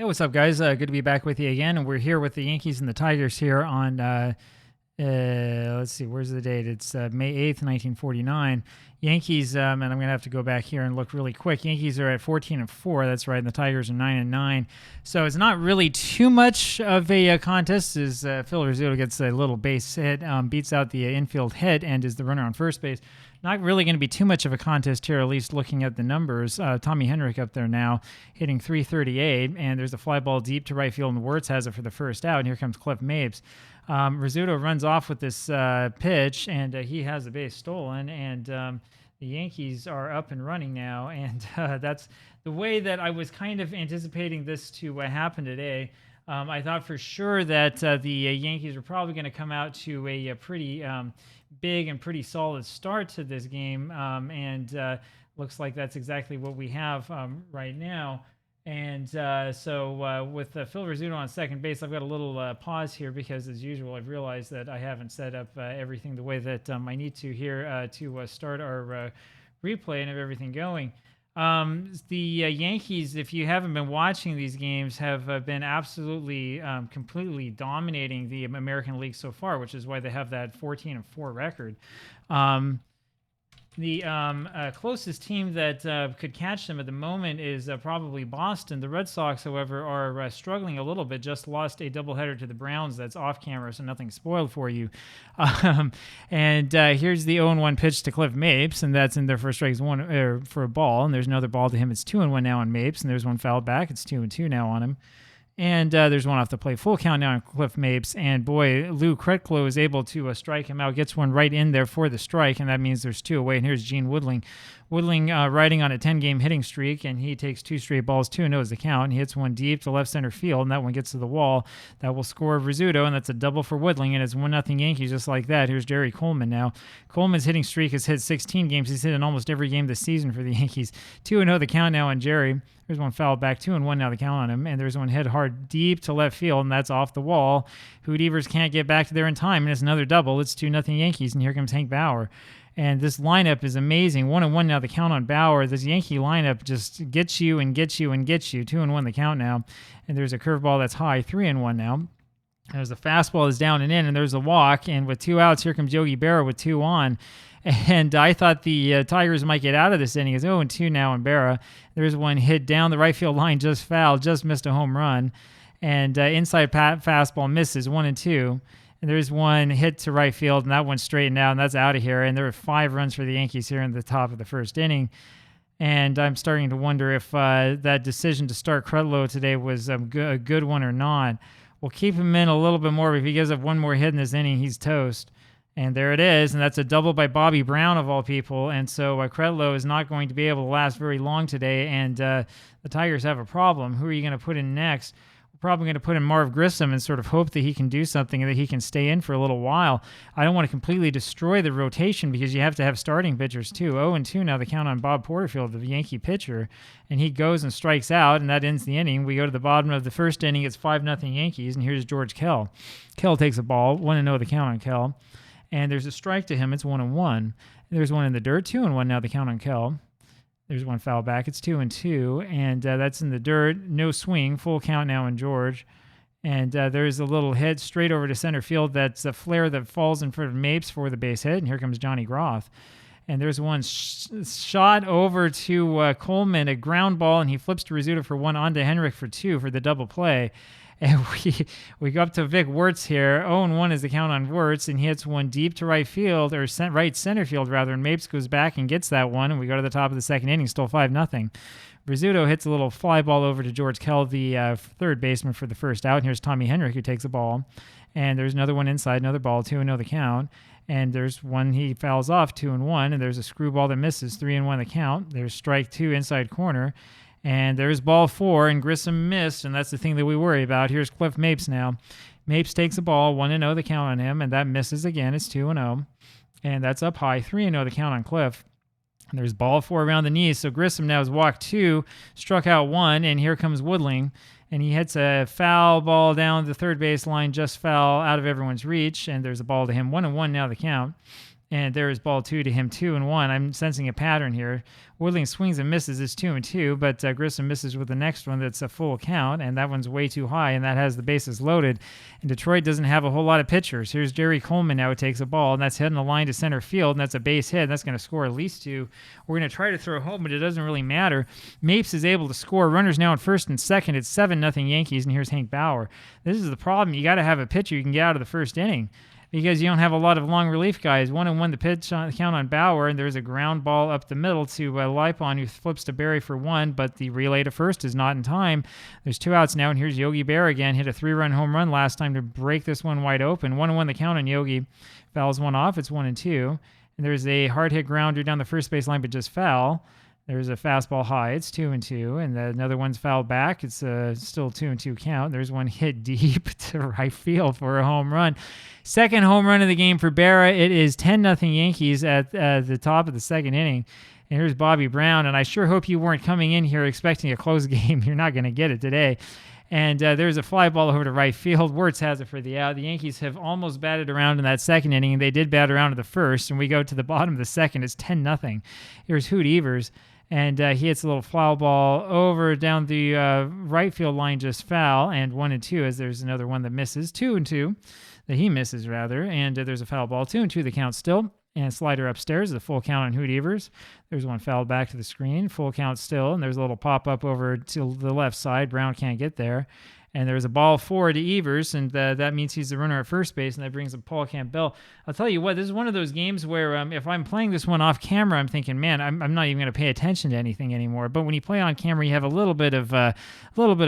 Hey, what's up, guys? Good to be back with you again. And we're here with the Yankees and the Tigers here on, let's see, where's the date? It's May 8th, 1949. Yankees, and I'm going to have to go back here and look really quick. Yankees are at 14-4. That's right. And the Tigers are 9-9. So it's not really too much of a contest as Phil Rizzuto gets a little base hit, beats out the infield hit, and is the runner on first base. Not really going to be too much of a contest here, at least looking at the numbers. Tommy Henrich up there now, hitting .338, and there's a fly ball deep to right field, and Wirtz has it for the first out, and here comes Cliff Mapes. Rizzuto runs off with this pitch, and he has the base stolen, and the Yankees are up and running now, and that's the way that I was kind of anticipating this to happen today. I thought for sure that the Yankees were probably going to come out to a pretty big and pretty solid start to this game, and looks like that's exactly what we have right now. And so with Phil Rizzuto on second base, I've got a little pause here because, as usual, I've realized that I haven't set up everything the way that I need to here to start our replay and have everything going. The Yankees, if you haven't been watching these games, have been absolutely, completely dominating the American League so far, which is why they have that 14-4 record. The closest team that could catch them at the moment is probably Boston. The Red Sox, however, are struggling a little bit. Just lost a doubleheader to the Browns. That's off camera, so nothing spoiled for you. And here's the 0-1 pitch to Cliff Mapes, and that's in there for strikes one for a ball. And there's another ball to him. It's 2-1 now on Mapes, and there's one fouled back. It's 2-2 now on him. And there's one off the plate. Full count now on Cliff Mapes. And boy, Lou Kretlow is able to strike him out. Gets one right in there for the strike, and that means there's two away. And here's Gene Woodling. Woodling riding on a 10-game hitting streak, and he takes two straight balls, 2-0 is the count. And he hits one deep to left center field, and that one gets to the wall. That will score Rizzuto, and that's a double for Woodling, and it's 1-0 Yankees just like that. Here's Jerry Coleman now. Coleman's hitting streak has hit 16 games. He's hit in almost every game this season for the Yankees. 2-0 the count now on Jerry. There's one foul back, 2-1 now the count on him, and there's one hit hard deep to left field, and that's off the wall. Hoot Evers can't get back to there in time, and it's another double. It's 2-0 Yankees, and here comes Hank Bauer. And this lineup is amazing. 1-1 now the count on Bauer. This Yankee lineup just gets you and gets you and gets you. 2-1 the count now, and there's a curveball that's high, 3-1 now. There's a fastball that's down and in, and there's a walk, and with two outs, here comes Yogi Berra with two on. And I thought the Tigers might get out of this inning. It's 0-2 now on Berra. There's one hit down the right field line, just fouled, just missed a home run. And inside fastball misses, 1-2. And there's one hit to right field, and that one's straightened out, and that's out of here. And there were 5 runs for the Yankees here in the top of the first inning. And I'm starting to wonder if that decision to start Kretlow today was a good one or not. We'll keep him in a little bit more, but if he gives up one more hit in this inning, he's toast. And there it is, and that's a double by Bobby Brown, of all people. And so Kretlow is not going to be able to last very long today, and the Tigers have a problem. Who are you going to put in next? We're probably going to put in Marv Grissom and sort of hope that he can do something and that he can stay in for a little while. I don't want to completely destroy the rotation because you have to have starting pitchers too. 0-2 now the count on Bob Porterfield, the Yankee pitcher, and he goes and strikes out, and that ends the inning. We go to the bottom of the first inning. It's 5-0 Yankees, and here's George Kell. Kell takes a ball, 1-0 the count on Kell. And there's a strike to him. It's 1-1. There's one in the dirt. 2-1 now the count on Kell. There's one foul back. It's 2-2. And that's in the dirt. No swing. Full count now on George. And there's a little hit straight over to center field. That's a flare that falls in front of Mapes for the base hit. And here comes Johnny Groth. And there's one shot over to Coleman, a ground ball. And he flips to Rizzuto for one, on to Henrich for two for the double play. And we go up to Vic Wirtz here. 0-1 is the count on Wirtz, and he hits one deep to right field, or right center field, rather, and Mapes goes back and gets that one, and we go to the top of the second inning, still 5-0. Rizzuto hits a little fly ball over to George Kell, the third baseman, for the first out, and here's Tommy Henrich, who takes the ball. And there's another one inside, another ball, 2-0 the count. And there's one he fouls off, 2-1, and there's a screwball that misses, 3-1 the count. There's strike 2 inside corner. And there's ball 4, and Grissom missed, and that's the thing that we worry about. Here's Cliff Mapes now. Mapes takes a ball, 1-0 the count on him, and that misses again. It's 2-0, and that's up high, 3-0 the count on Cliff. And there's ball 4 around the knees, so Grissom now has walked 2, struck out 1, and here comes Woodling, and he hits a foul ball down the third base line, just foul, out of everyone's reach, and there's a ball to him, 1-1 now the count. And there is ball 2 to him, 2-1. I'm sensing a pattern here. Woodling swings and misses. It's 2-2, but Grissom misses with the next one that's a full count, and that one's way too high, and that has the bases loaded. And Detroit doesn't have a whole lot of pitchers. Here's Jerry Coleman now. It takes a ball, and that's heading the line to center field, and that's a base hit. And that's going to score at least 2. We're going to try to throw home, but it doesn't really matter. Mapes is able to score. Runners now in first and second. It's 7-0 Yankees, and here's Hank Bauer. This is the problem. You got to have a pitcher you can get out of the first inning, because you don't have a lot of long relief guys. 1-1 the pitch count on Bauer, and there's a ground ball up the middle to Lipon, who flips to Berry for 1, but the relay to first is not in time. There's 2 outs now, and here's Yogi Berra again. Hit a 3-run home run last time to break this one wide open. 1-1 the count on Yogi. Fouls one off. It's 1-2. And there's a hard hit grounder down the first base line, but just foul. There's a fastball high. It's 2-2, and another one's fouled back. It's still 2-2 count. There's one hit deep to right field for a home run. Second home run of the game for Berra. It is 10-0 Yankees at the top of the second inning. And here's Bobby Brown, and I sure hope you weren't coming in here expecting a close game. You're not going to get it today. And there's a fly ball over to right field. Wirtz has it for the out. The Yankees have almost batted around in that second inning, and they did bat around in the first, and we go to the bottom of the second. It's 10-0. Here's Hoot Evers. And he hits a little foul ball over down the right field line, just foul, and 1-2 as there's another one that misses. 2-2 that he misses, rather, and there's a foul ball. 2-2 the count still, and slider upstairs, the full count on Hoot Evers. There's one fouled back to the screen, full count still, and there's a little pop-up over to the left side. Brown can't get there. And there's a ball 4 to Evers, and that means he's the runner at first base, and that brings up Paul Campbell. I'll tell you what, this is one of those games where if I'm playing this one off camera, I'm thinking, man, I'm not even going to pay attention to anything anymore. But when you play on camera, you have a little bit of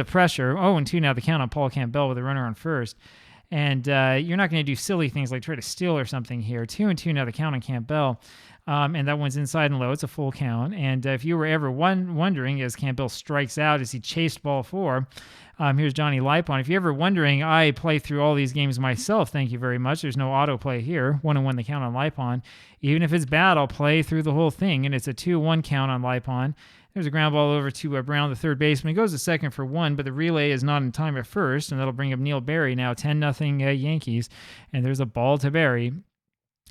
pressure. 0-2 now the count on Paul Campbell with a runner on first. And you're not going to do silly things like try to steal or something here. 2-2 now the count on Campbell. And that one's inside and low. It's a full count. And if you were ever wondering, as Campbell strikes out as he chased ball 4, here's Johnny Lipon. If you're ever wondering, I play through all these games myself. Thank you very much. There's no autoplay here. 1-1 the count on Lipon. Even if it's bad, I'll play through the whole thing. And it's a 2-1 count on Lipon. There's a ground ball over to Brown, the third baseman. He goes to second for 1, but the relay is not in time at first, and that'll bring up Neil Berry now, 10-0 Yankees. And there's a ball to Berry.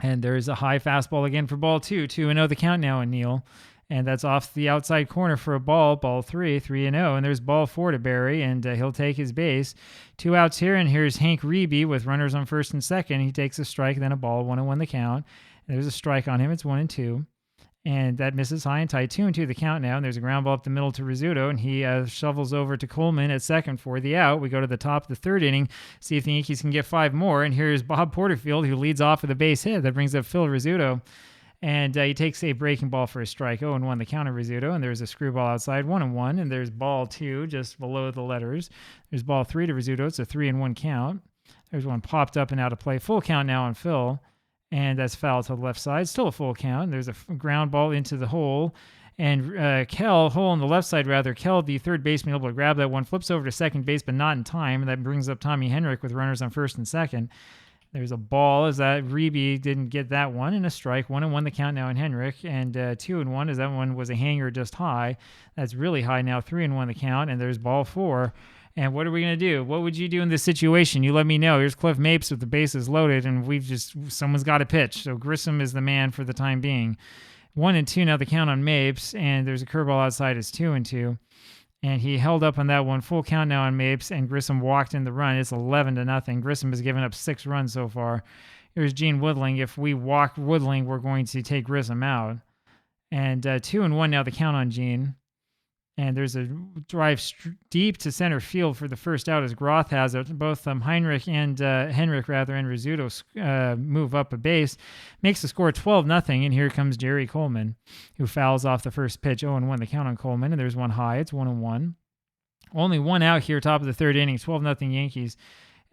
And there's a high fastball again for ball 2. 2-0 the count now on Neil. And that's off the outside corner for a ball 3, 3-0. And there's ball 4 to Berry, and he'll take his base. 2 outs here, and here's Hank Reeby with runners on first and second. He takes a strike, then a ball, 1-1 the count. And there's a strike on him. It's 1-2. And that misses high and tight. 2-2 the count now. And there's a ground ball up the middle to Rizzuto, and he shovels over to Coleman at second for the out. We go to the top of the third inning, see if the Yankees can get 5 more. And here's Bob Porterfield, who leads off with a base hit. That brings up Phil Rizzuto. And he takes a breaking ball for a strike. 0-1 the count of Rizzuto. And there's a screwball outside, 1-1. And there's ball 2 just below the letters. There's ball 3 to Rizzuto. It's a 3-1 count. There's one popped up and out of play. Full count now on Phil. And that's foul to the left side. Still a full count. There's a ground ball into the hole. And hole on the left side, rather. Kell, the third baseman, able to grab that one. Flips over to second base, but not in time. And that brings up Tommy Henrik with runners on first and second. There's a ball as that Reeby didn't get that one, and a strike. 1-1 the count now in Henrik. And 2-1 as that one was a hanger just high. That's really high now. 3-1 the count. And there's ball 4. And what are we going to do? What would you do in this situation? You let me know. Here's Cliff Mapes with the bases loaded, and someone's got to pitch. So Grissom is the man for the time being. 1-2 now the count on Mapes, and there's a curveball outside. It's 2-2. And he held up on that one. Full count now on Mapes, and Grissom walked in the run. It's 11-0. Grissom has given up 6 runs so far. Here's Gene Woodling. If we walk Woodling, we're going to take Grissom out. And 2-1 now the count on Gene. And there's a drive deep to center field for the first out as Groth has it. Both Henrik and Rizzuto move up a base. Makes the score 12-0, and here comes Jerry Coleman, who fouls off the first pitch. 0-1 the count on Coleman, and there's one high. It's 1-1. Only one out here, top of the third inning, 12-0 Yankees.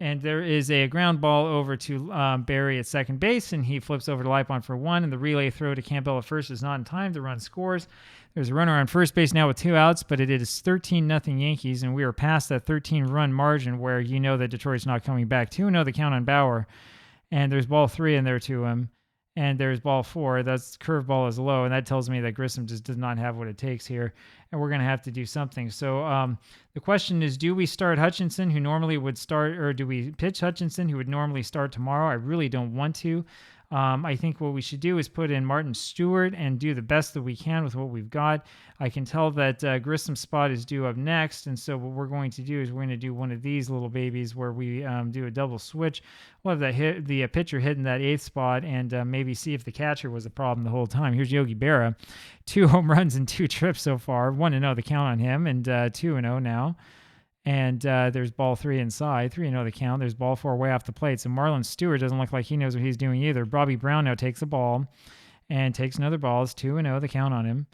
And there is a ground ball over to Berry at second base, and he flips over to Lipon for 1, and the relay throw to Campbell at first is not in time. The run scores. There's a runner on first base now with 2 outs, but it is 13-0 Yankees, and we are past that 13-run margin where you know that Detroit's not coming back. 2-0 the count on Bauer, and there's ball 3 in there to him, and there's ball 4. That's curveball is low, and that tells me that Grissom just does not have what it takes here, and we're going to have to do something. So the question is, do we start Hutchinson, who normally would start, or do we pitch Hutchinson, who would normally start tomorrow? I really don't want to. I think what we should do is put in Martin Stewart and do the best that we can with what we've got. I can tell that Grissom's spot is due up next, and so what we're going to do is we're going to do one of these little babies where we do a double switch. We'll have the pitcher hitting that 8th spot and maybe see if the catcher was a problem the whole time. Here's Yogi Berra, 2 home runs and 2 trips so far. 1-0 the count on him, and 2-0 now. And there's ball 3 inside, 3-0 the count. There's ball 4 way off the plate. So Marlon Stewart doesn't look like he knows what he's doing either. Bobby Brown now takes a ball and takes another ball. It's 2-0 the count on him.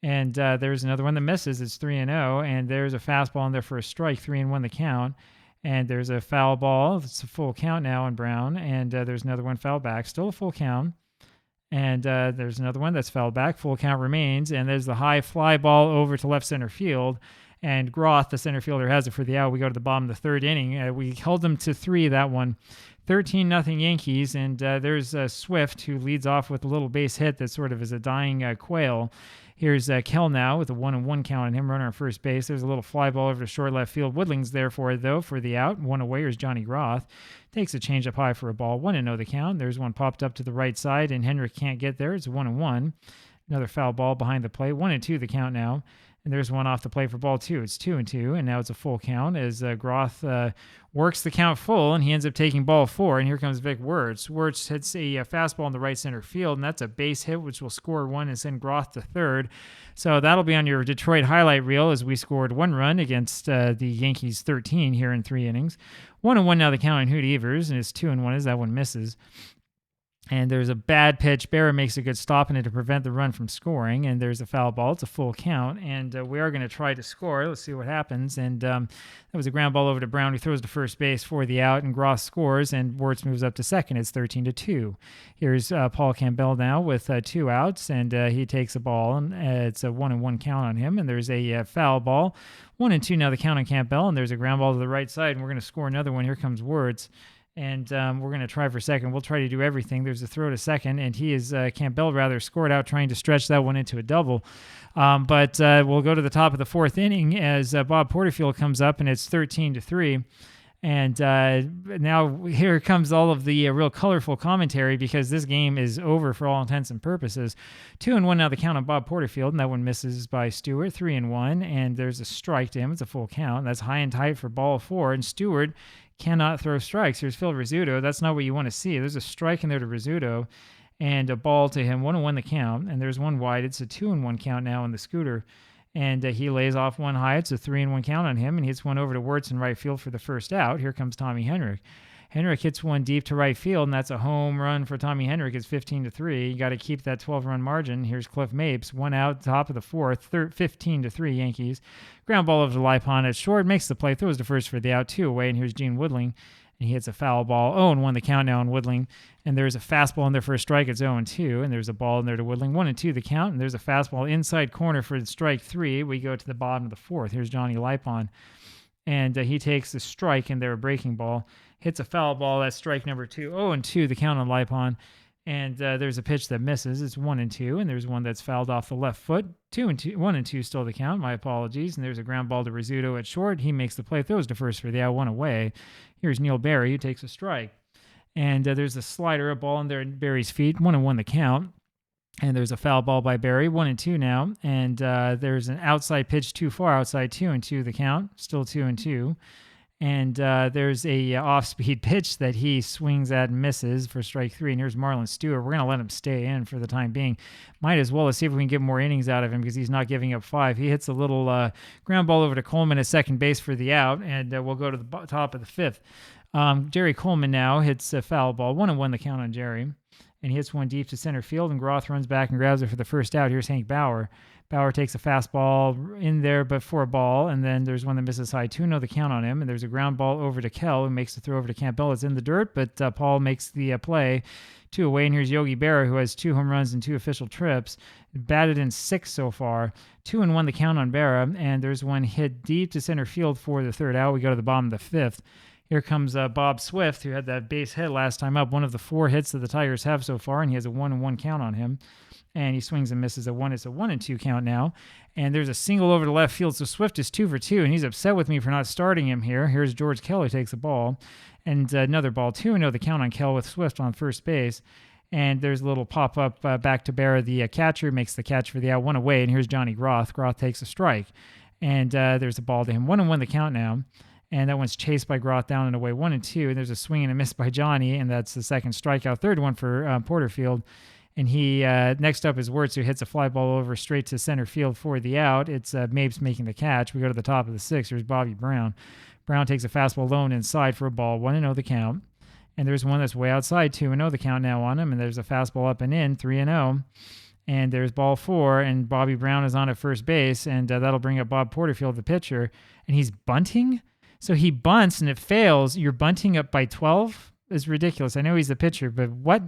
And there's another one that misses. It's 3-0. And there's a fastball in there for a strike, 3-1 the count. And there's a foul ball. It's a full count now on Brown. And there's another one foul back. Still a full count. And there's another one that's fouled back. Full count remains. And there's the high fly ball over to left center field. And Groth, the center fielder, has it for the out. We go to the bottom of the 3rd inning. We held them to 3 that one. 13-0 Yankees. And there's Swift, who leads off with a little base hit that sort of is a dying quail. Here's Kell now with a 1-1 count on him, runner on first base. There's a little fly ball over to short left field. Woodling's there for it, though, for the out. 1 away. Here's Johnny Groth. Takes a change up high for a ball. 1-0 the count. There's one popped up to the right side, and Henrik can't get there. It's 1-1. Another foul ball behind the plate. 1-2 the count now. And there's one off the plate for ball 2. It's 2-2, and now it's a full count as Groth works the count full, and he ends up taking ball 4. And here comes Vic Wertz. Wertz hits a fastball in the right center field, and that's a base hit, which will score 1 and send Groth to 3rd. So that'll be on your Detroit highlight reel as we scored 1 run against the Yankees 13 here in 3 innings. 1-1 now the count on Hoot Evers, and it's 2-1 as that one misses. And there's a bad pitch. Berra makes a good stop in it to prevent the run from scoring. And there's a foul ball. It's a full count. And we are going to try to score. Let's see what happens. And that was a ground ball over to Brown, who throws to first base for the out. And Groth scores. And Wertz moves up to second. It's 13-2. Here's Paul Campbell now with 2 outs. And he takes a ball. And it's a 1-1 count on him. And there's a foul ball. 1-2 now the count on Campbell. And there's a ground ball to the right side. And we're going to score another one. Here comes Wertz. And we're going to try for second. We'll try to do everything. There's a throw to second, and Campbell scored out trying to stretch that one into a double. But we'll go to the top of the 4th inning as Bob Porterfield comes up, and it's 13-3. And now here comes all of the real colorful commentary because this game is over for all intents and purposes. 2-1 now the count on Bob Porterfield, and that one misses by Stewart. 3-1, and there's a strike to him. It's a full count. That's high and tight for ball 4, and Stewart cannot throw strikes. Here's Phil Rizzuto. That's not what you want to see. There's a strike in there to Rizzuto and a ball to him. 1-1 the count, and there's one wide. It's a 2-1 count now on the scooter, and he lays off one high. It's a 3-1 count on him, and hits one over to Wertz in right field for the first out. Here comes Tommy Henrik. Henrik hits one deep to right field, and that's a home run for Tommy Henrik. It's 15-3. You got to keep that 12-run margin. Here's Cliff Mapes, 1 out, top of the 4th, 15-3 Yankees. Ground ball over to Lipon at short, makes the play, throws to first for the out, 2 away, and here's Gene Woodling, and he hits a foul ball. 0-1 the count now on Woodling, and there's a fastball in there for a strike. It's 0-2, and there's a ball in there to Woodling. 1-2 the count, and there's a fastball inside corner for strike 3. We go to the bottom of the 4th. Here's Johnny Lipon, and he takes the strike in there, a breaking ball. Hits a foul ball. That's strike number 2. 0-2 the count on Lipon. And there's a pitch that misses. It's 1-2. And there's one that's fouled off the left foot. 1-2 still the count. My apologies. And there's a ground ball to Rizzuto at short. He makes the play. Throws to first for the out. 1 away. Here's Neil Barry, who takes a strike. And there's a slider, a ball in there at Barry's feet. 1-1 the count. And there's a foul ball by Barry. 1-2 now. And there's an outside pitch too far outside. 2-2 the count. Still 2-2. And there's a off-speed pitch that he swings at and misses for strike 3. And here's Marlon Stewart. We're going to let him stay in for the time being. Might as well. Let's see if we can get more innings out of him because he's not giving up 5. He hits a little ground ball over to Coleman at second base for the out, and we'll go to the top of the 5th. Jerry Coleman now hits a foul ball. 1-1 the count on Jerry. And he hits one deep to center field, and Groth runs back and grabs it for the first out. Here's Hank Bauer. Bauer takes a fastball in there, but for a ball, and then there's one that misses high. 2-0 the count on him, and there's a ground ball over to Kell, who makes the throw over to Campbell. It's in the dirt, but Paul makes the play. 2 away, and here's Yogi Berra, who has 2 home runs and 2 official trips. Batted in 6 so far. 2-1 the count on Berra, and there's one hit deep to center field for the 3rd out. We go to the bottom of the 5th. Here comes Bob Swift, who had that base hit last time up, one of the 4 hits that the Tigers have so far, and he has a 1-1 count on him. And he swings and misses a 1. It's a 1-2 count now. And there's a single over to left field, so Swift is 2 for 2, and he's upset with me for not starting him here. Here's George Kell, who takes the ball. And another ball, 2-0 the count on Kell with Swift on first base. And there's a little pop-up back to Barra, the catcher, makes the catch for the out, 1 away, and here's Johnny Groth. Groth takes a strike, and there's a ball to him. 1-1 the count now, and that one's chased by Groth down and away, 1-2, and there's a swing and a miss by Johnny, and that's the second strikeout. Third one for Porterfield, and he next up is Wirtz, who hits a fly ball over straight to center field for the out. It's Mapes making the catch. We go to the top of the sixth. Here's Bobby Brown. Brown takes a fastball low and inside for a ball, 1-0 the count. And there's one that's way outside, 2-0 the count now on him. And there's a fastball up and in, 3-0. And there's ball 4, and Bobby Brown is on at first base, and that'll bring up Bob Porterfield, the pitcher. And he's bunting? So he bunts, and it fails. You're bunting up by 12? It's ridiculous. I know he's the pitcher, but what?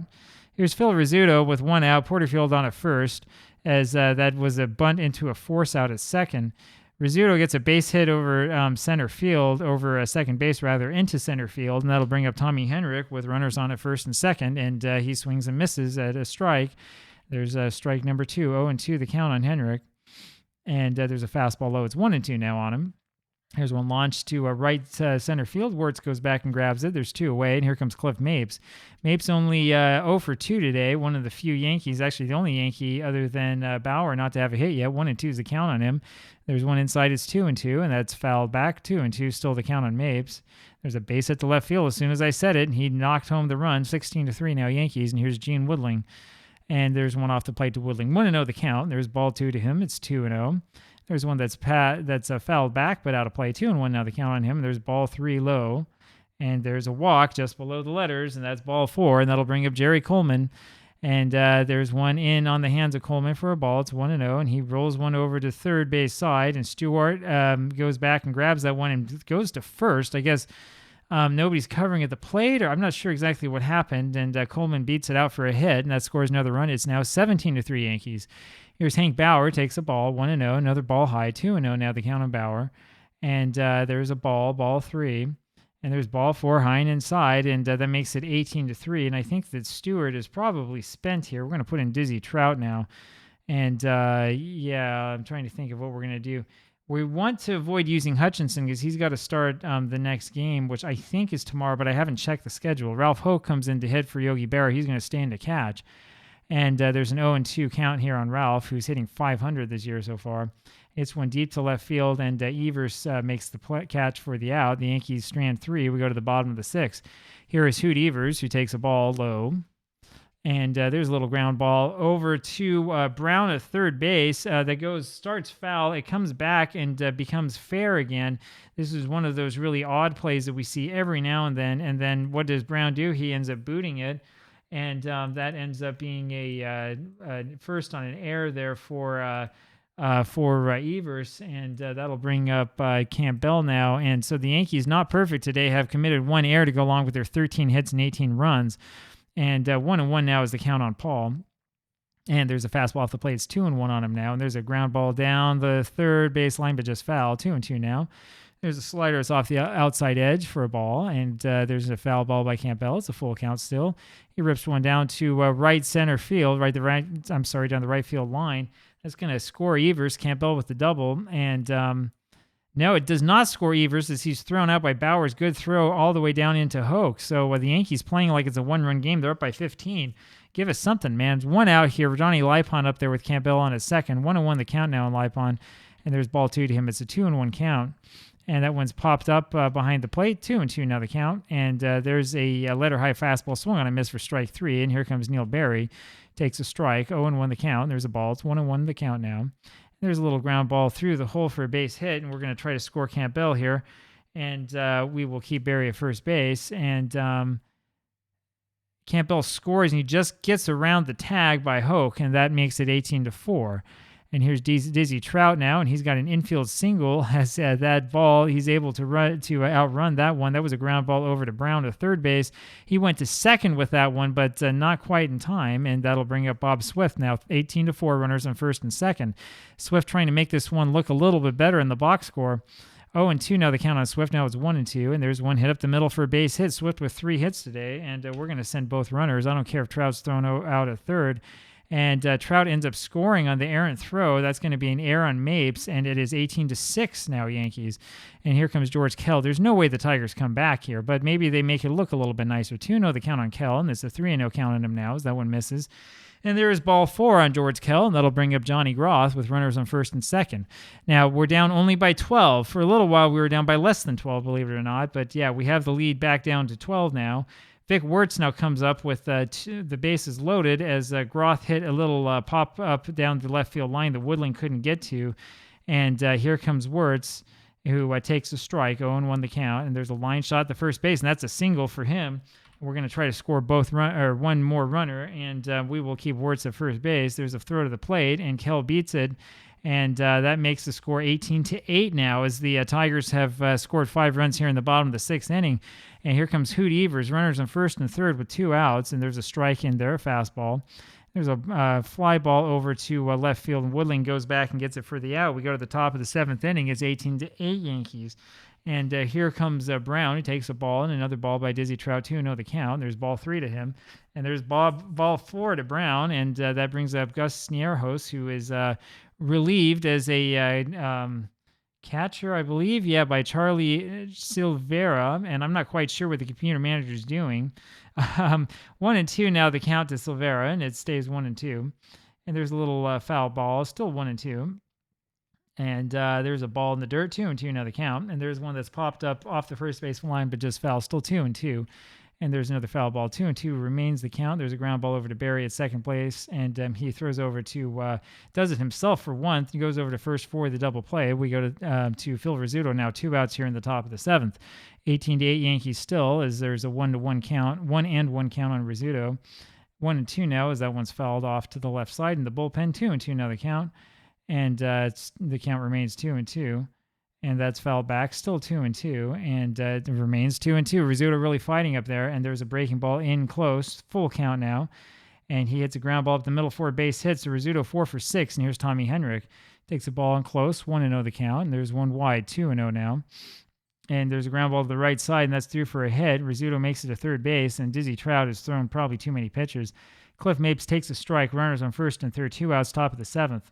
Here's Phil Rizzuto with 1 out, Porterfield on at first, as that was a bunt into a force out at second. Rizzuto gets a base hit over center field, over second base rather, into center field, and that'll bring up Tommy Henrich with runners on at first and second, and he swings and misses at a strike. There's strike number 2, 0-2 the count on Henrich, and there's a fastball low. It's 1-2 now on him. Here's one launched to right center field. Wirtz goes back and grabs it. There's 2 away, and here comes Cliff Mapes. Mapes only 0 for 2 today, one of the few Yankees, actually the only Yankee other than Bauer not to have a hit yet. 1-2 is the count on him. There's one inside, it's 2-2, and that's fouled back. 2-2, still the count on Mapes. There's a base hit to left field as soon as I said it, and he knocked home the run. 16-3 now Yankees, and here's Gene Woodling. And there's one off the plate to Woodling. 1-0 the count. There's ball 2 to him. It's 2-0. There's one that's fouled back, but out of play. 2-1 now the count on him. There's ball 3 low. And there's a walk just below the letters, and that's ball 4, and that'll bring up Jerry Coleman. And there's one in on the hands of Coleman for a ball. It's 1-0, and he rolls one over to third base side, and Stewart goes back and grabs that one and goes to first. I guess nobody's covering at the plate, or I'm not sure exactly what happened, and Coleman beats it out for a hit, and that scores another run. It's now 17-3 Yankees. Here's Hank Bauer, takes a ball, 1-0, another ball high, 2-0 now the count on Bauer. And there's a ball 3, and there's ball 4 high and inside, and that makes it 18-3. And I think that Stewart is probably spent here. We're going to put in Dizzy Trout now. And yeah, I'm trying to think of what we're going to do. We want to avoid using Hutchinson because he's got to start the next game, which I think is tomorrow, but I haven't checked the schedule. Ralph Hoke comes in to hit for Yogi Berra. He's going to stay in to catch. And there's an 0-2 count here on Ralph, who's hitting 500 this year so far. It's one deep to left field, and Evers makes the catch for the out. The Yankees strand 3. We go to the bottom of the 6th. Here is Hoot Evers, who takes a ball low. And there's a little ground ball over to Brown at third base that starts foul. It comes back and becomes fair again. This is one of those really odd plays that we see every now and then. And then what does Brown do? He ends up booting it. And that ends up being a first on an error there for Evers, and that'll bring up Campbell now. And so the Yankees, not perfect today, have committed 1 error to go along with their 13 hits and 18 runs. And 1-1 now is the count on Paul. And there's a fastball off the plate. It's 2-1 on him now. And there's a ground ball down the third baseline, but just foul. 2-2 now. There's a slider that's off the outside edge for a ball, and there's a foul ball by Campbell. It's a full count still. He rips one down to right center field, down the right field line. That's going to score Evers. Campbell with the double, and no, it does not score Evers as he's thrown out by Bauer's good throw all the way down into Hoke. So the Yankees playing like it's a 1-run game. They're up by 15. Give us something, man. 1 out here. Johnny Lipon up there with Campbell on his second. 1-1 the count now on Lipon, and there's ball 2 to him. It's a 2-1 count. And that one's popped up behind the plate, 2-2 now the count. And there's a letter-high fastball swung on a miss for strike 3. And here comes Neil Berry, takes a strike, 0-1 the count. There's a ball. It's 1-1 the count now. There's a little ground ball through the hole for a base hit, and we're going to try to score Campbell here. And we will keep Berry at first base. And Campbell scores, and he just gets around the tag by Hoke, and that makes it 18-4. And here's Dizzy Trout now, and he's got an infield single. Has that ball, he's able to outrun that one. That was a ground ball over to Brown to third base. He went to second with that one, but not quite in time, and that'll bring up Bob Swift now. 18-4 runners on first and second. Swift trying to make this one look a little bit better in the box score. 0-2 now the count on Swift. Now it's 1-2, and there's one hit up the middle for a base hit. Swift with 3 hits today, and we're going to send both runners. I don't care if Trout's thrown out at third. And Trout ends up scoring on the errant throw. That's going to be an error on Mapes, and it is 18-6 now, Yankees. And here comes George Kell. There's no way the Tigers come back here, but maybe they make it look a little bit nicer. 2-0 the count on Kell, and it's a 3-0 count on him now as that one misses. And there is ball 4 on George Kell, and that'll bring up Johnny Groth with runners on first and second. Now, we're down only by 12. For a little while, we were down by less than 12, believe it or not. But, yeah, we have the lead back down to 12 now. Vic Wirtz now comes up with the bases loaded as Groth hit a little pop up down the left field line that Woodling couldn't get to. And here comes Wirtz, who takes a strike, 0-1 the count. And there's a line shot at the first base, and that's a single for him. We're going to try to score one more runner, and we will keep Wirtz at first base. There's a throw to the plate, and Kell beats it. And that makes the score 18-8 now as the Tigers have scored 5 runs here in the bottom of the 6th inning. And here comes Hoot Evers, runners on first and third with 2 outs, and there's a strike in there, a fastball. There's a fly ball over to left field, and Woodling goes back and gets it for the out. We go to the top of the 7th inning. It's 18-8 Yankees. And here comes Brown. He takes a ball, and another ball by Dizzy Trout, 2-0 the count. There's ball 3 to him. And there's ball 4 to Brown, and that brings up Gus Snierhos, who is relieved as a catcher, I believe, by Charlie Silvera, and I'm not quite sure what the computer manager is doing. 1-2 now the count to Silvera, and it stays 1-2. And there's a little foul ball, still 1-2. And there's a ball in the dirt, 2-2 now the count. And there's one that's popped up off the first base line, but just foul, still 2-2. And there's another foul ball. 2-2 remains the count. There's a ground ball over to Barry at second place, and he throws over to, does it himself for one. He goes over to first for the double play. We go to Phil Rizzuto now, 2 outs here in the top of the 7th. 18-8 Yankees still, as there's a 1-1 count, 1-1 count on Rizzuto. 1-2 now as that one's fouled off to the left side in the bullpen. 2-2 now the count, and the count remains 2-2. And that's fouled back, still 2-2, and it remains 2-2. Rizzuto really fighting up there, and there's a breaking ball in close, full count now, and he hits a ground ball up the middle for a base hit. So Rizzuto 4 for 6, and here's Tommy Henrich. Takes a ball in close, 1-0 the count, and there's one wide, 2-0 now. And there's a ground ball to the right side, and that's through for a hit. Rizzuto makes it to third base, and Dizzy Trout has thrown probably too many pitches. Cliff Mapes takes a strike, runners on first and third, 2 outs, top of the 7th.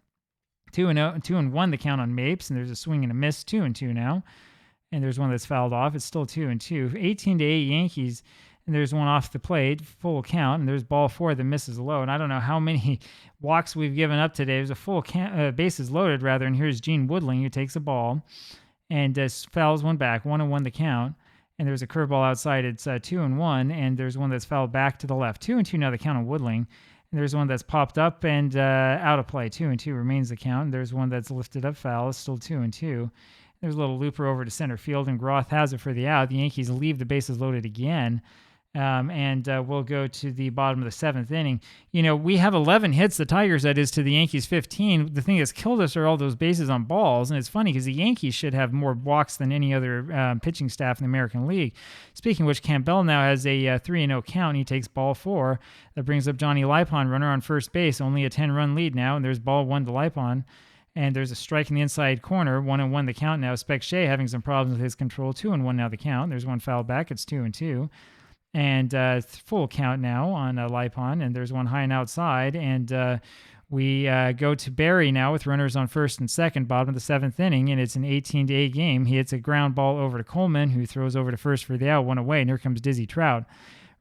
2-1 the count on Mapes, and there's a swing and a miss, 2-2 now. And there's one that's fouled off. It's still 2-2. 18-8 Yankees, and there's one off the plate, full count, and there's ball 4 that misses low. And I don't know how many walks we've given up today. There's a full bases loaded, rather, and here's Gene Woodling, who takes a ball and fouls one back, 1-1 the count. And there's a curveball outside. It's 2-1, and there's one that's fouled back to the left. 2-2 now the count on Woodling. And there's one that's popped up and out of play. 2-2 remains the count. And there's one that's lifted up foul. It's still 2-2. There's a little looper over to center field, and Groth has it for the out. The Yankees leave the bases loaded again. And we'll go to the bottom of the 7th inning. You know, we have 11 hits, the Tigers, that is, to the Yankees 15. The thing that's killed us are all those bases on balls, and it's funny because the Yankees should have more walks than any other pitching staff in the American League. Speaking of which, Campbell now has a 3-0 count, and he takes ball 4. That brings up Johnny Lipon, runner on first base, only a 10-run lead now, and there's ball 1 to Lipon. And there's a strike in the inside corner, 1-1 the count now. Spec Shea having some problems with his control, 2-1 now the count. There's one foul back, it's 2-2. And full count now on Lipon, and there's one high and outside. And we go to Barry now with runners on first and second, bottom of the 7th inning, and it's an 18-8 game. He hits a ground ball over to Coleman, who throws over to first for the out, 1 away, and here comes Dizzy Trout.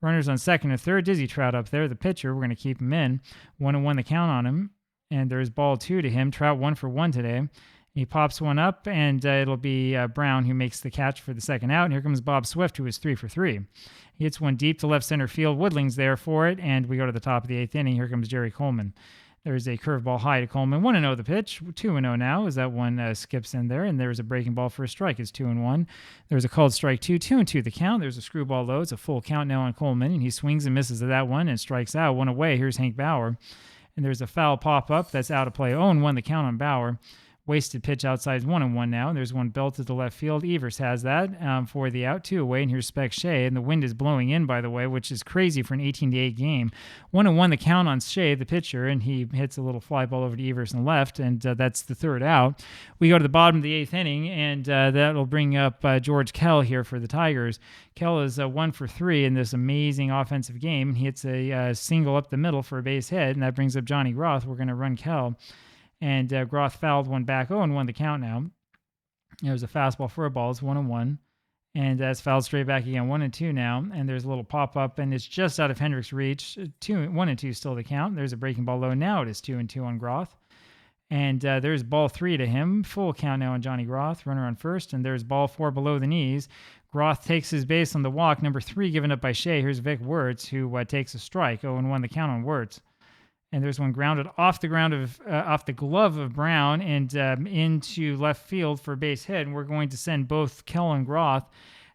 Runners on second and third, Dizzy Trout up there, the pitcher. We're going to keep him in. 1-1 the count on him, and there's ball 2 to him. Trout 1 for 1 today. He pops one up, and it'll be Brown who makes the catch for the second out. And here comes Bob Swift, who is 3 for 3. He hits one deep to left center field. Woodling's there for it, and we go to the top of the 8th inning. Here comes Jerry Coleman. There's a curveball high to Coleman. 1-0 the pitch. 2-0 now as that one skips in there, and there's a breaking ball for a strike. It's 2-1. There's a called strike 2. 2-2 the count. There's a screwball low. It's a full count now on Coleman, and he swings and misses at that one and strikes out. 1 away. Here's Hank Bauer. And there's a foul pop-up that's out of play. 0-1 the count on Bauer. Wasted pitch outside is 1-1 now. There's one belted to left field. Evers has that for the out, 2 away. And here's Spec Shea. And the wind is blowing in, by the way, which is crazy for an 18-8 game. 1-1 the count on Shea, the pitcher, and he hits a little fly ball over to Evers and left, and that's the third out. We go to the bottom of the 8th inning, and that'll bring up George Kell here for the Tigers. Kell is 1 for 3 in this amazing offensive game. He hits a single up the middle for a base hit, and that brings up Johnny Groth. We're going to run Kell. And Groth fouled one back. 0-1 the count now. There's a fastball for a ball. It's 1-1. And that's fouled straight back again. 1-2 now. And there's a little pop-up, and it's just out of Hendrick's reach. 1-2 still the count. There's a breaking ball low. Now it is 2-2 on Groth. And there's ball 3 to him. Full count now on Johnny Groth. Runner on first. And there's ball 4 below the knees. Groth takes his base on the walk. Number 3 given up by Shea. Here's Vic Wirtz, who takes a strike. 0-1 the count on Wirtz. And there's one grounded off the glove of Brown and into left field for a base hit. And we're going to send both Kell and Groth.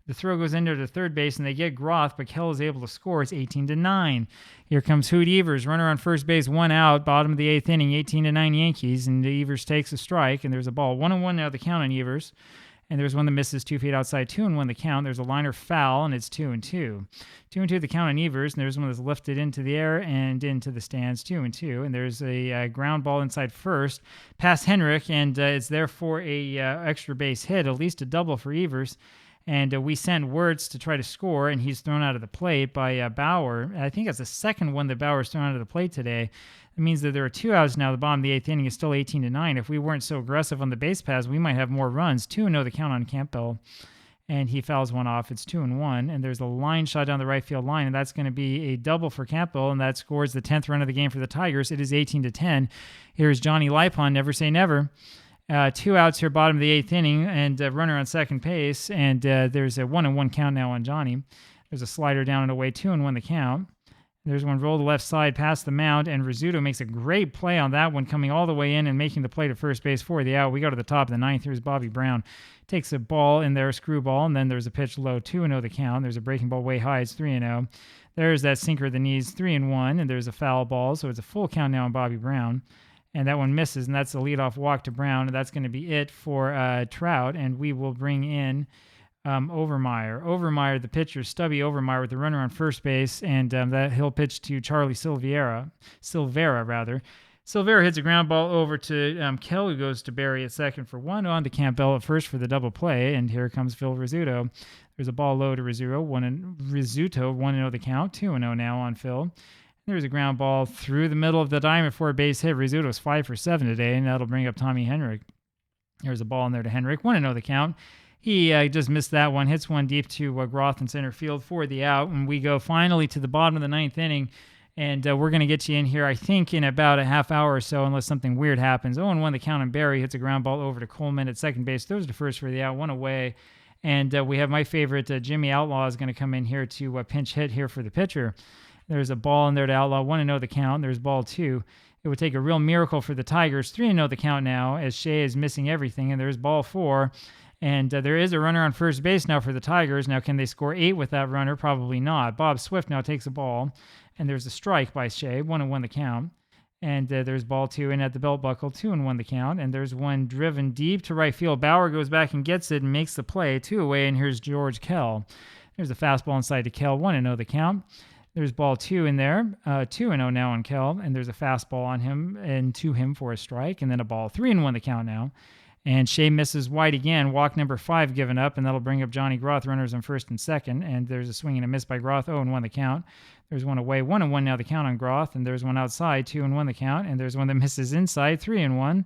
The throw goes into the third base, and they get Groth, but Kell is able to score. It's 18-9. Here comes Hoot Evers, runner on first base, 1 out, bottom of the 8th inning, 18-9 Yankees, and Evers takes a strike, and there's a ball. 1-1 now the count on Evers. And there's one that misses 2 feet outside, 2-1 the count. There's a liner foul, and it's 2-2. 2-2 the count on Evers, and there's one that's lifted into the air and into the stands, 2-2. And there's a ground ball inside first, past Hendrick, and it's there for a extra base hit, at least a double for Evers. And we sent Wirtz to try to score, and he's thrown out of the plate by Bauer. I think that's the second one that Bauer's thrown out of the plate today. It means that there are 2 outs now. The bottom of the 8th inning is still 18-9. If we weren't so aggressive on the base paths, we might have more runs. 2-0 the count on Campbell, and he fouls one off. It's 2-1, and there's a line shot down the right field line, and that's going to be a double for Campbell, and that scores the 10th run of the game for the Tigers. It is 18-10. Here's Johnny Lipon, never say never. 2 outs here, bottom of the 8th inning, and runner on second base, and there's a 1-1 count now on Johnny. There's a slider down and away, 2-1 the count. There's one roll to left side past the mound, and Rizzuto makes a great play on that one, coming all the way in and making the play to first base for the out. We go to the top of the 9th. Here's Bobby Brown. Takes a ball in there, a screwball, and then there's a pitch low, 2-0 the count. There's a breaking ball way high. It's 3-0. There's that sinker at the knees, 3-1, and there's a foul ball, so it's a full count now on Bobby Brown. And that one misses, and that's the leadoff walk to Brown, and that's going to be it for Trout, and we will bring in Overmeyer. Overmeyer, the pitcher, Stubby Overmeyer with the runner on first base, and that he'll pitch to Charlie Silvera. Silvera hits a ground ball over to Kell, who goes to Barry at second for 1, on to Campbell at first for the double play, and here comes Phil Rizzuto. There's a ball low to Rizzuto, 1-0 the count, 2-0 now on Phil. There's a ground ball through the middle of the diamond for a base hit. Rizzuto's 5 for 7 today, and that'll bring up Tommy Henrik. There's a ball in there to Henrik, 1-0 the count. He just missed that one, hits one deep to Groth in center field for the out, and we go finally to the bottom of the 9th inning, and we're going to get you in here, I think, in about a half hour or so, unless something weird happens. 0-1 the count on Barry, hits a ground ball over to Coleman at second base, throws to first for the out, 1 away, and we have my favorite, Jimmy Outlaw, is going to come in here to pinch hit here for the pitcher. There's a ball in there to Outlaw, 1-0 the count. There's ball 2. It would take a real miracle for the Tigers, 3-0 the count now, as Shea is missing everything, and there's ball 4. And there is a runner on first base now for the Tigers. Now, can they score 8 with that runner? Probably not. Bob Swift now takes a ball, and there's a strike by Shea, 1-1 the count. And there's ball 2 in at the belt buckle, 2-1 the count. And there's one driven deep to right field. Bauer goes back and gets it and makes the play, 2 away, and here's George Kell. There's a fastball inside to Kell, 1-0 the count. There's ball 2 in there, 2-0 now on Kell, and there's a fastball on him and to him for a strike, and then a ball, 3-1 the count now. And Shea misses wide again, walk number 5 given up, and that'll bring up Johnny Groth, runners on first and second, and there's a swing and a miss by Groth, 0-1 the count. There's one away, 1-1 now the count on Groth, and there's one outside, 2-1 the count, and there's one that misses inside, 3-1.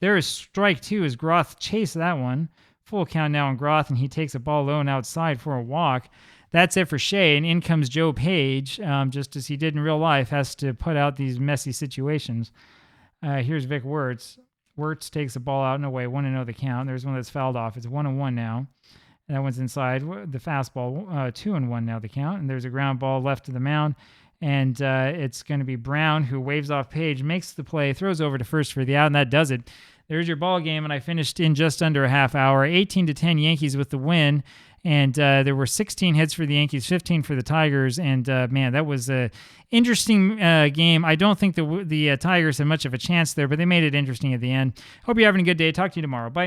There is strike 2 as Groth chased that one. Full count now on Groth, and he takes a ball low and outside for a walk. That's it for Shea, and in comes Joe Page, just as he did in real life, has to put out these messy situations. Here's Vic Wirtz. Wirtz takes the ball out and away, 1-0 the count. There's one that's fouled off. It's 1-1 now. That one's inside. The fastball, 2-1 now the count. And there's a ground ball left to the mound. And it's going to be Brown, who waves off Page, makes the play, throws over to first for the out, and that does it. There's your ball game, and I finished in just under a half hour. 18-10 Yankees with the win. And there were 16 hits for the Yankees, 15 for the Tigers. And man, that was a interesting game. I don't think the Tigers had much of a chance there, but they made it interesting at the end. Hope you're having a good day. Talk to you tomorrow. Bye.